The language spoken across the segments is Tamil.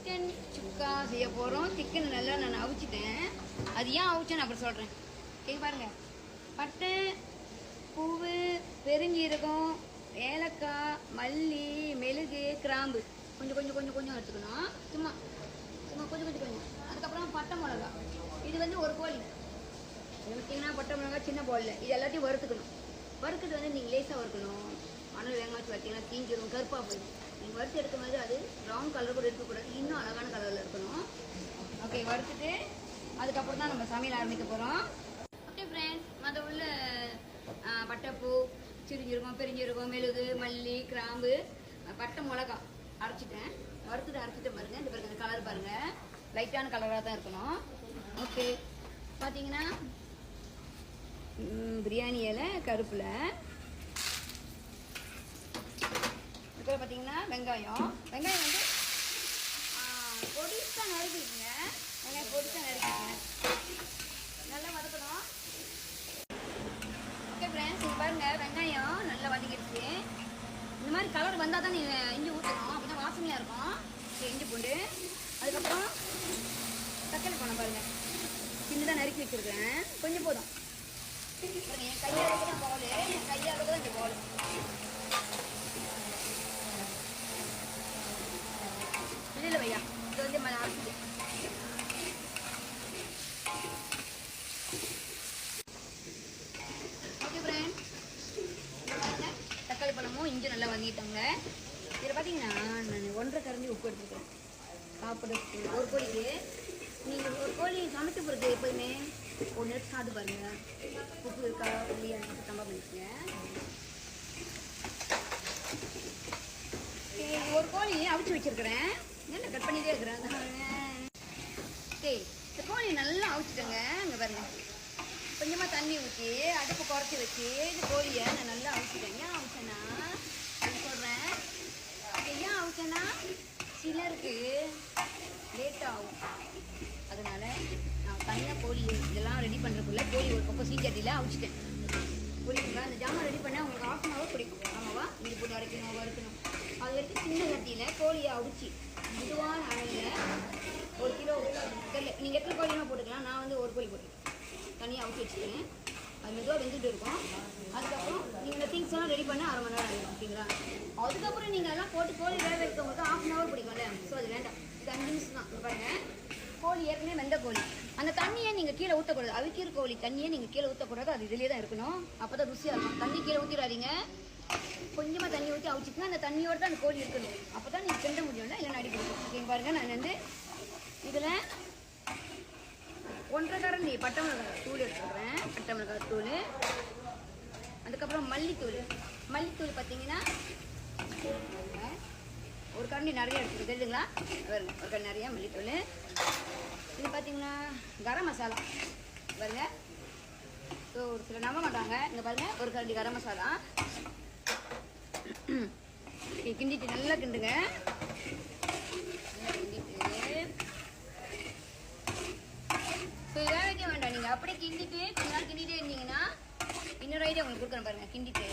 சிக்கன் சுக்கா செய்ய போகிறோம். சிக்கன் நல்லா நான் அவிச்சிட்டேன். அது ஏன் அவிச்சேன்னு அப்புறம் சொல்கிறேன். கேட்க பாருங்கள். பட்டை, பூவு, பெருஞ்சீரகம், ஏலக்காய், மல்லி, மெழுகு, கிராம்பு கொஞ்சம் கொஞ்சம் கொஞ்சம் கொஞ்சம் எடுத்துக்கணும். சும்மா சும்மா கொஞ்சம் கொஞ்சம் கொஞ்சம். அதுக்கப்புறம் பட்டை மிளகா. இது வந்து ஒரு கோழி. பார்த்தீங்கன்னா பட்டை மிளகா சின்ன போடல. இது எல்லாத்தையும் வறுத்துக்கணும். வறுக்கிறது வந்து நீங்கள் லேசாக வறுக்கணும். மணல் வெங்காயத்து பார்த்தீங்கன்னா தீஞ்சிரும், கருப்பாக போயிடும். நீங்கள் வறுத்து எடுக்கும் போது அது ப்ரௌன் கலர் கூட இருக்கக்கூடாது, இன்னும் அழகான கலரில் இருக்கணும். ஓகே, வறுத்துட்டு அதுக்கப்புறம் தான் நம்ம சமையல் ஆரம்பிக்க போகிறோம். ஓகே ஃப்ரெண்ட்ஸ், மற்ற உள்ள பட்டைப்பூ, சிரிஞ்சிருக்கும், பெருஞ்சிருக்கும், மெழுகு, மல்லி, கிராம்பு, பட்டை மிளகா அரைச்சிட்டேன். வறுத்துட்டு அரைச்சிட்டு பாருங்கள். இந்த பாருங்கள், கலர் பாருங்கள், லைட்டான கலராக தான் இருக்கணும். ஓகே, பார்த்தீங்கன்னா பிரியாணி இலை கருப்பில். இதுக்கு பார்த்தீங்கன்னா வெங்காயம் வந்து பொடிசாக நறுக்கிங்க. வெங்காயம் பொடிசாக நறுக்கிங்க, நல்லா வதக்கணும். ஓகே ஃப்ரெண்ட்ஸ், இது பாருங்கள், வெங்காயம் நல்லா வதக்கிடுச்சு. இந்த மாதிரி கலர் வந்தால் தான் நீங்கள் இஞ்சி ஊற்றணும், அப்போ தான் வாசனையாக இருக்கும். இஞ்சி பூண்டு. அதுக்கப்புறம் தக்காளி பழம் பாருங்கள், சின்னதாக நறுக்கி வச்சுருக்கேன், கொஞ்சம் போதும். என் கையாளுக்கு தான் போல், என் கையாளுக்கு தான் இந்த போல். இல்லை வையா, இது வந்து அரைச்சிட்டு. ஓகே ஃப்ரெண்ட், தக்காளி பழமும் இஞ்சி நல்லா வாங்கிட்டாங்க. இதில் பார்த்தீங்கன்னா நான் 1.5 கரண்டி உப்பு எடுத்துக்கிறேன். சாப்பிட்றதுக்கு ஒரு கோழிக்கு. நீங்கள் ஒரு கோழி சமைக்க போகிறது எப்போயுமே ஒன்று எடுத்து சாப்பிட்டு பாருங்கள், உப்பு இருக்கா இல்லையா கம்மா பண்ணிக்கங்க. ஒரு கோழி அவிச்சு வச்சுருக்கிறேன், என்ன கட் பண்ணிகிட்டே இருக்கிறேன். ஓகே, இந்த கோழி நல்லா அவிச்சிட்டேங்க. இங்கே பாருங்கள், கொஞ்சமாக தண்ணி ஊற்றி அடுப்பு குறைச்சி வச்சு இந்த கோழியை நான் நல்லா அவிச்சிட்டேன். ஏன் அவிச்சேன்னா நான் சொல்கிறேன், ஏன் அவிச்சேன்னா சிலருக்கு லேட் ஆகும். அதனால் நான் தனியாக கோழி இதெல்லாம் ரெடி பண்ணுறதுக்குள்ளே கோழி ஒரு பக்கம் சீச்சட்டியில் அவிச்சிட்டேன். புரியுங்களா? அந்த ஜாமான் ரெடி பண்ணால் உங்களுக்கு 1/2 hour பிடிக்கும். ஆமாவா? இஞ்சி போட்டு அரைக்கணும், வறுக்கணும். அது வரைக்கும் சின்ன சட்டியில் கோழியை அவிச்சி மெதுவான அளவில் 1 கிலோ தெரியல, நீங்கள் எத்தனை கோழியுமே போட்டுக்கலாம். நான் வந்து ஒரு கோழி போட்டுருக்கேன், தனியாக அவிச்சி வச்சுக்கிறேன். அது மெதுவாக வெந்துட்டு இருக்கும். அதுக்கப்புறம் நீங்கள் இந்த திங்ஸ் எல்லாம் ரெடி பண்ண 1/2 மணி நேரம் ஆகிடும். ஓகேங்களா? அதுக்கப்புறம் நீங்கள் எல்லாம் போட்டு கோழி வேக வைக்கிறவங்களுக்கு 1/2 hour பிடிக்கும்ல. ஸோ அது வேண்டாம், இது 5 நிமிஷம் தான். பாருங்கள், கோழி ஏற்கனவே வெந்த கோழி. அந்த தண்ணியை நீங்கள் கீழே ஊற்றக்கூடாது. அவிக்கிற கோழி தண்ணியை நீங்கள் கீழே ஊற்றக்கூடாது, அது இதிலே தான் இருக்கணும். அப்போ தான் ருசியாக இருக்கும். தண்ணி கீழே ஊற்றிடாதீங்க, கொஞ்சமாக தண்ணி ஊற்றி அவிச்சிக்கங்க. அந்த தண்ணியோடு தான் அந்த கோழி இருக்கணும். அப்போ தான் நீங்கள் கிண்ட முடியும்ல, இல்லைன்னா அடி பிடிக்கும். ஓகே பாருங்கள், நான் வந்து இதில் 1.5 கரண்டி பட்டை மிளகாய் தூள் எடுத்துக்கிறேன். பட்டை மிளகாய் தூள், அதுக்கப்புறம் மல்லித்தூள். மல்லித்தூள் பார்த்தீங்கன்னா ஒரு கரண்டி நிறைய எடுத்துருக்கு, தெரியுதுங்களா? வருங்க, ஒரு கரண்டி நிறையா மல்லித்தூள். இது பார்த்தீங்கன்னா கரம் மசாலா பாருங்க. ஸோ ஒரு சில நம்ப மாட்டாங்க. இங்கே பாருங்கள், ஒரு கரண்டி கரம் மசாலா. கிண்டிட்டு நல்லா கிண்டுங்க. நல்லா கிண்டிட்டு ஸோ இதாக வைக்க வேண்டாம், நீங்கள் அப்படியே கிண்டிட்டு கொஞ்ச நாள் கிண்டிகிட்டே இருந்தீங்கன்னா இன்னொரு ஐடியா உங்களுக்கு கொடுக்குறேன் பாருங்கள். கிண்டிட்டு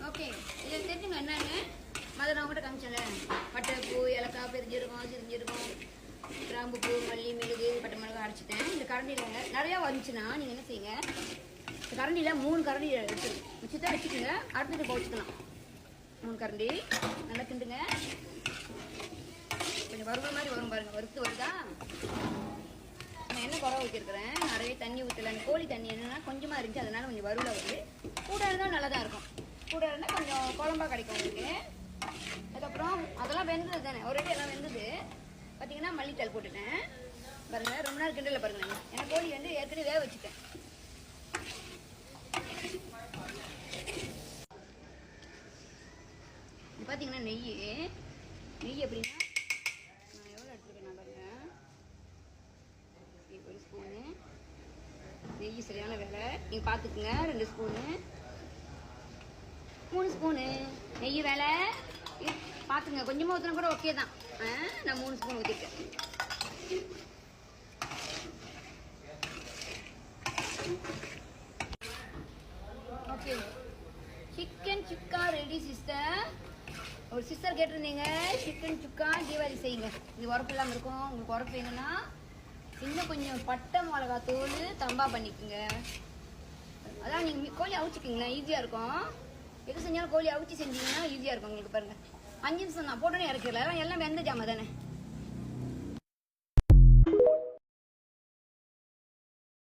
ஓகே, இதை தெரிஞ்சுங்க என்னன்னு மத நான் கூட காமிச்சேன்ல. பட்டை பூ, ஏலக்காய், பெருஞ்சிருக்கும், சிரிஞ்சிருக்கும், கிராம்பு பூ, மல்லி, மெழுகு, பட்டை மிளகாய் அரைச்சிட்டேன். இந்த கரண்டியில் நிறையா வந்துச்சுன்னா நீங்கள் என்ன செய்யுங்க, இந்த கரண்டியில் 3 கரண்டி எடுத்து வச்சுதான் வச்சுக்கோங்க. அடுத்தது போச்சுக்கலாம் 3 கரண்டி. நல்லா கிண்டுங்க. கொஞ்சம் வறுவல் மாதிரி வரும் பாருங்கள், வறுத்து வருதா. நான் என்ன குறை ஊற்றிருக்கிறேன், நிறைய தண்ணி ஊற்றல. அந்த கோழி தண்ணி என்னென்னா கொஞ்சமாக இருந்துச்சு, அதனால கொஞ்சம் வறுவலை வருது. கூட இருந்தால் நல்லா தான் இருக்கும். கூட இருந்தால் கொஞ்சம் குழம்பா கிடைக்கும் உங்களுக்கு. அதுக்கப்புறம் அதெல்லாம் வெந்தது தானே, ஒரே எல்லாம் வெந்தது. பார்த்தீங்கன்னா மல்லித்தூள் போட்டுட்டேன் பாருங்கள். ரொம்ப நேரம் கிண்டல பாருங்கள், ஏன்னா கோழி வந்து ஏற்கனவே வேக வச்சுட்டேன். இது பார்த்தீங்கன்னா நெய் எப்படின்னா நான் எவ்வளோ எடுத்துருக்கேன் நான் பாருங்கள். 1 ஸ்பூனு நெய் சரியான வேலை, நீங்கள் பார்த்துக்குங்க. 2 ஸ்பூனு, 3 ஸ்பூனு நெய் வேலை பார்த்துங்க. கொஞ்சமாக ஊற்றினா கூட ஓகே தான். நான் 3 ஸ்பூன் ஊற்றிருக்கேன். ஓகே, சிக்கன் சுக்கா ரெடி சிஸ்டர். ஒரு சிஸ்டர் கேட்டிருந்தீங்க சிக்கன் சுக்கா தீபாவளி செய்யுங்க. இது உரப்பு இல்லாமல் இருக்கும். உங்களுக்கு உரப்பு வேணும்னா இன்னும் கொஞ்சம் பட்டை மிளகா தூள் தம்பா பண்ணிக்கோங்க. அதான் நீங்கள் கோழி அவிச்சிக்கிங்களா ஈஸியாக இருக்கும். எது செஞ்சாலும் கோழி அவிச்சி செஞ்சீங்கன்னா ஈஸியாக இருக்கும் உங்களுக்கு. பாருங்கள் 5 நிமிஷம் தான் போட்டோன்னே இறக்கிடல. எல்லாம் வெந்த ஜாமான் தானே.